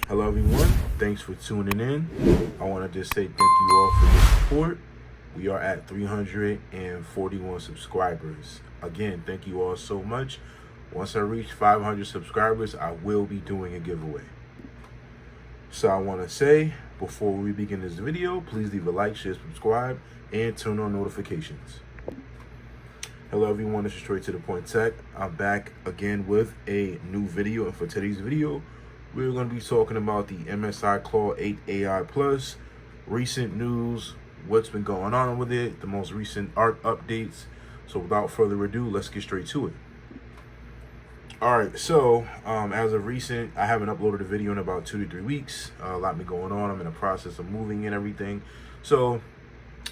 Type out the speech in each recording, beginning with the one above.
Hello everyone, thanks for tuning in. I want to just say thank you all for your support. We are at 341 subscribers. Again, thank you all so much. Once I reach 500 subscribers, I will be doing a giveaway. So I want to say, before we begin this video, please leave a like, share, subscribe, and turn on notifications. Hello everyone, this is Straight to the Point Tech. I'm back again with a new video, and for today's video, we're going to be talking about the MSI Claw 8 AI Plus, recent news, what's been going on with it, the most recent art updates. So without further ado, let's get straight to it. Alright, so as of recent, I haven't uploaded a video in about 2 to 3 weeks. A lot been going on. I'm in the process of moving and everything. So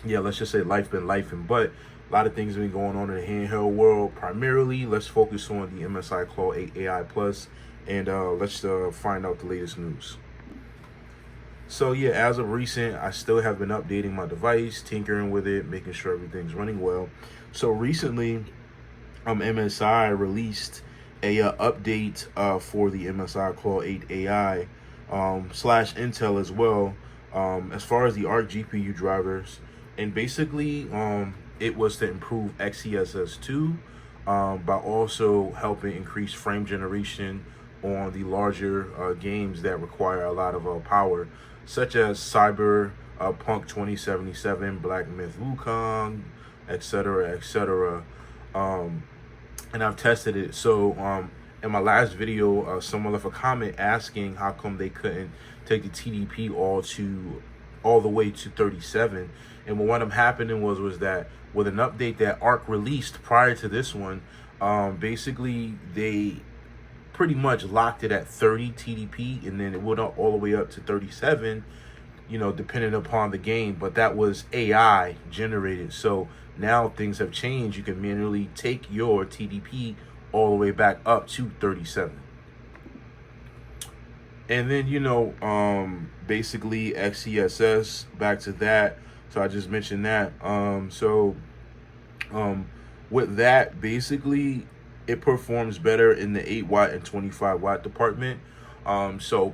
yeah, let's just say life been lifing, but a lot of things have been going on in the handheld world. Primarily, let's focus on the MSI Claw 8 AI Plus, and let's find out the latest news. So yeah, as of recent, I still have been updating my device, tinkering with it, making sure everything's running well. So recently, MSI released a update for the MSI Claw 8 AI slash Intel as well, as far as the ARC GPU drivers, and basically it was to improve XeSS2 by also helping increase frame generation on the larger games that require a lot of power, such as Cyberpunk 2077, Black Myth Wukong, etc., etc. And I've tested it. So in my last video, someone left a comment asking how come they couldn't take the TDP all the way to 37. And what ended up happening was that with an update that ARC released prior to this one, basically they pretty much locked it at 30 TDP, and then it went up all the way up to 37, you know, depending upon the game. But that was AI generated. So now things have changed. You can manually take your TDP all the way back up to 37. And then, you know, basically XeSS, back to that. So I just mentioned that. With that, basically, it performs better in the 8 watt and 25 watt department. So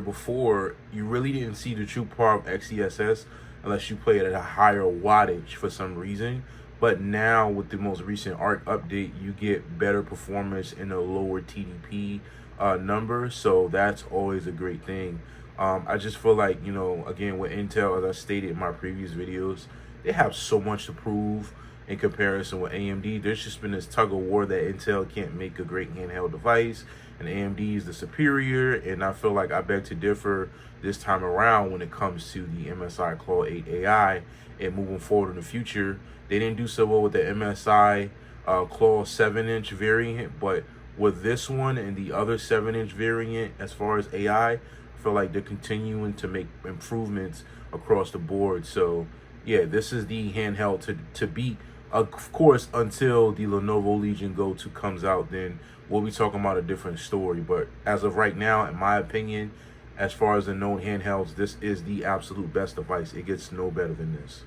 before, you really didn't see the true power of XeSS unless you play it at a higher wattage for some reason. But now with the most recent ARC update, you get better performance in a lower TDP number. So that's always a great thing. I just feel like, you know, again, with Intel, as I stated in my previous videos, they have so much to prove in comparison with AMD. There's just been this tug of war that Intel can't make a great handheld device, and AMD is the superior. And I feel like I beg to differ this time around when it comes to the MSI Claw 8 AI and moving forward in the future. They didn't do so well with the MSI Claw 7-inch variant, but with this one and the other 7-inch variant, as far as AI, I feel like they're continuing to make improvements across the board. So yeah, this is the handheld to beat. Of course, until the Lenovo Legion Go 2 comes out, then we'll be talking about a different story. But as of right now, in my opinion, as far as the known handhelds, this is the absolute best device. It gets no better than this.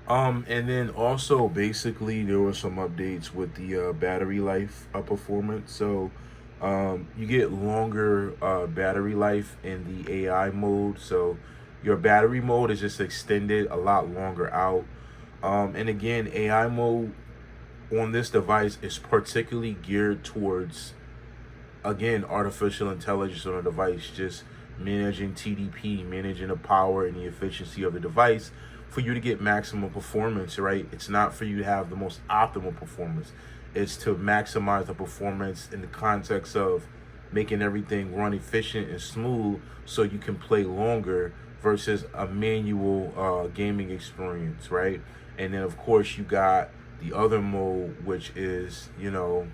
And then also, basically, there were some updates with the battery life performance. So you get longer battery life in the AI mode. So your battery mode is just extended a lot longer out. And again, AI mode on this device is particularly geared towards, again, artificial intelligence on a device, just managing TDP, managing the power and the efficiency of the device for you to get maximum performance, right? It's not for you to have the most optimal performance. It's to maximize the performance in the context of making everything run efficient and smooth so you can play longer versus a manual gaming experience, right? And then, of course, you got the other mode, which is, you know,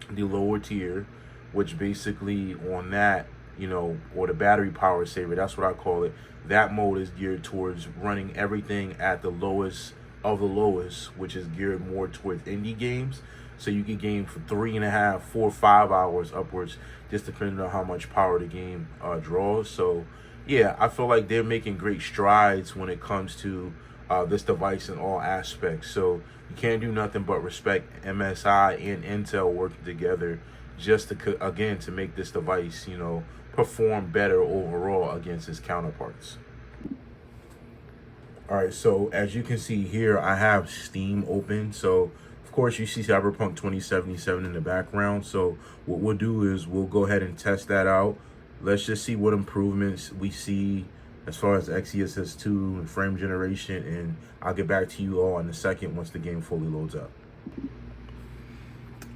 the lower tier, which basically on that, you know, or the battery power saver, that's what I call it. That mode is geared towards running everything at the lowest of the lowest, which is geared more towards indie games. So you can game for 3.5, 4, 5 hours upwards, just depending on how much power the game draws. So yeah, I feel like they're making great strides when it comes to this device in all aspects. So you can't do nothing but respect MSI and Intel working together just to, again, to make this device, you know, perform better overall against its counterparts. All right, so as you can see here, I have Steam open. So of course you see Cyberpunk 2077 in the background. So what we'll do is we'll go ahead and test that out. Let's just see what improvements we see as far as XeSS2 and frame generation, and I'll get back to you all in a second once the game fully loads up.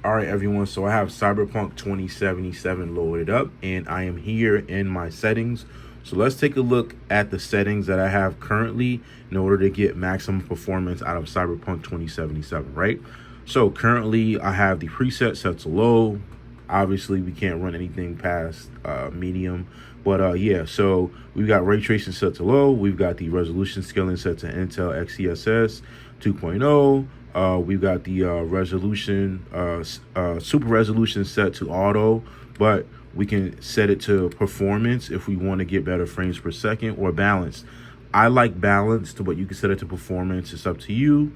All right, everyone, so I have Cyberpunk 2077 loaded up, and I am here in my settings. So let's take a look at the settings that I have currently in order to get maximum performance out of Cyberpunk 2077, right? So currently I have the preset set to low. Obviously we can't run anything past medium, but yeah, so we've got ray tracing set to low. We've got the resolution scaling set to Intel XeSS 2.0. We've got the resolution, super resolution set to auto, but we can set it to performance if we want to get better frames per second, or balanced. I like balanced, but you can set it to performance. It's up to you.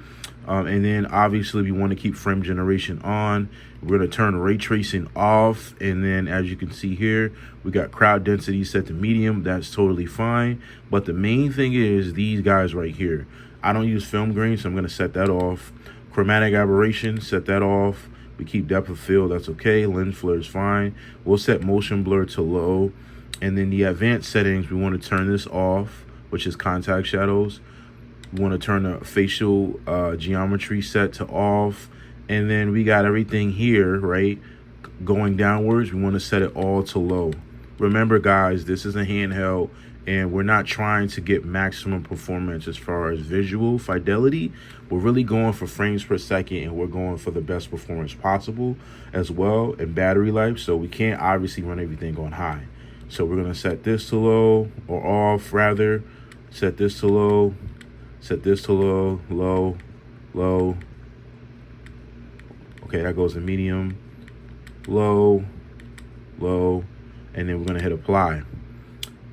And then obviously we want to keep frame generation on. We're going to turn ray tracing off. And then as you can see here, we got crowd density set to medium. That's totally fine. But the main thing is these guys right here. I don't use film grain, so I'm going to set that off. Chromatic aberration, set that off. We keep depth of field, that's okay. Lens flare is fine. We'll set motion blur to low. And then the advanced settings, we want to turn this off, which is contact shadows. We want to turn the facial geometry set to off. And then we got everything here, right? Going downwards, we want to set it all to low. Remember, guys, this is a handheld, and we're not trying to get maximum performance as far as visual fidelity. We're really going for frames per second, and we're going for the best performance possible as well, and battery life. So we can't obviously run everything on high. So we're going to set this to low, or off rather. Set this to low, set this to low, low, low. Okay, that goes to medium, low, low, and then we're going to hit apply.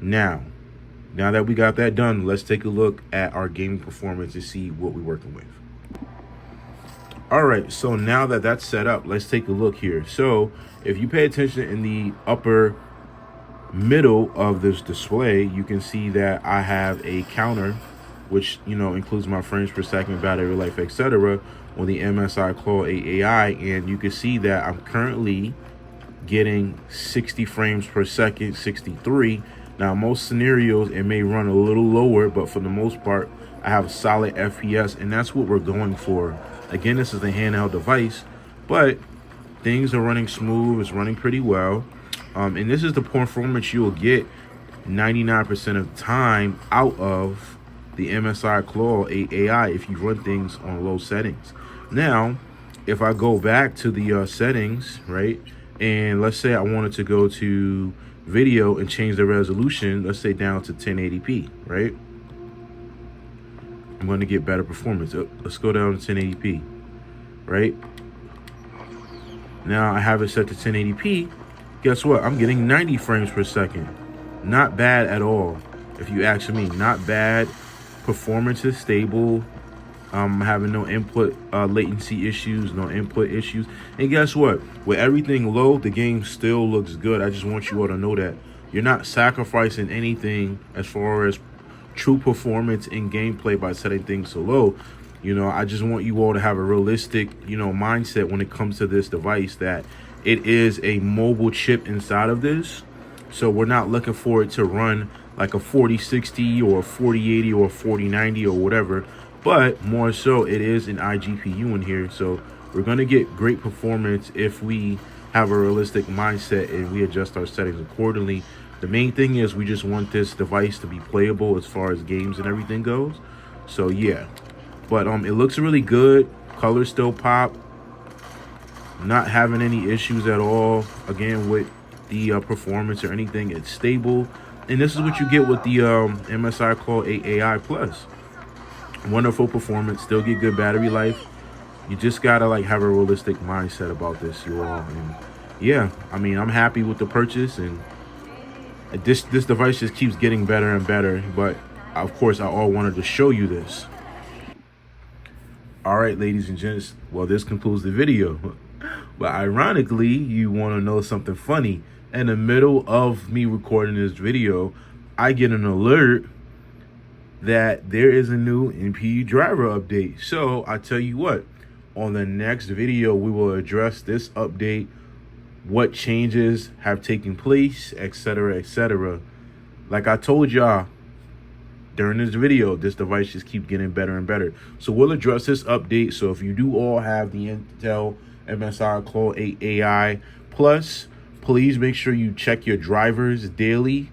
Now that we got that done, let's take a look at our gaming performance to see what we're working with. All right, so now that that's set up, let's take a look here. So if you pay attention in the upper middle of this display, you can see that I have a counter, which, you know, includes my frames per second, battery life, etc., on the MSI Claw 8 AI, and you can see that I'm currently getting 60 frames per second, 63. Now, most scenarios, it may run a little lower, but for the most part, I have a solid FPS, and that's what we're going for. Again, this is a handheld device, but things are running smooth. It's running pretty well. And this is the performance you'll get 99% of the time out of the MSI Claw 8 AI if you run things on low settings. Now, if I go back to the settings, right, and let's say I wanted to go to video and change the resolution, let's say down to 1080p, right? I'm going to get better performance. Let's go down to 1080p, right? Now I have it set to 1080p. Guess what? I'm getting 90 frames per second. Not bad at all, if you ask me. Not bad. Performance is stable. I'm having no input latency issues, no input issues. And guess what? With everything low, the game still looks good. I just want you all to know that you're not sacrificing anything as far as true performance in gameplay by setting things so low. You know, I just want you all to have a realistic, you know, mindset when it comes to this device, that it is a mobile chip inside of this. So we're not looking for it to run like a 4060 or a 4080 or a 4090 or whatever. But more so, it is an iGPU in here. So we're going to get great performance if we have a realistic mindset and we adjust our settings accordingly. The main thing is we just want this device to be playable as far as games and everything goes. So yeah, but it looks really good. Colors still pop. Not having any issues at all. Again, with the performance or anything, it's stable. And this is what you get with the MSI Claw 8 AI Plus. Wonderful performance, still get good battery life. You just gotta like have a realistic mindset about this, you all. And yeah, I mean, I'm happy with the purchase, and this device just keeps getting better and better. But of course, I all wanted to show you this. All right, ladies and gents, well, this concludes the video. But ironically, you want to know something funny. In the middle of me recording this video, I get an alert that there is a new NPU driver update. So I tell you what, on the next video, we will address this update, what changes have taken place, etc., etc. Like I told y'all during this video, this device just keeps getting better and better. So we'll address this update. So if you do all have the Intel MSI Claw 8 AI Plus, please make sure you check your drivers daily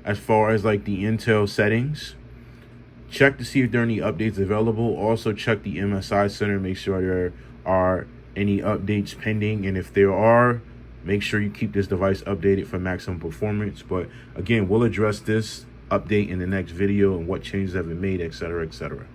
as far as like the Intel settings. Check to see if there are any updates available. Also check the MSI Center, make sure there are any updates pending. And if there are, make sure you keep this device updated for maximum performance. But again, we'll address this update in the next video and what changes have been made, etc., etc.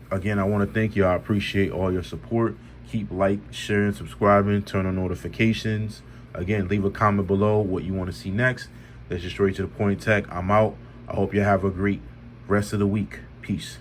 Again, I want to thank you. I appreciate all your support. Keep sharing, subscribing, turn on notifications. Again, leave a comment below what you want to see next. Let's just straight to the point tech. I'm out. I hope you have a great rest of the week. Peace.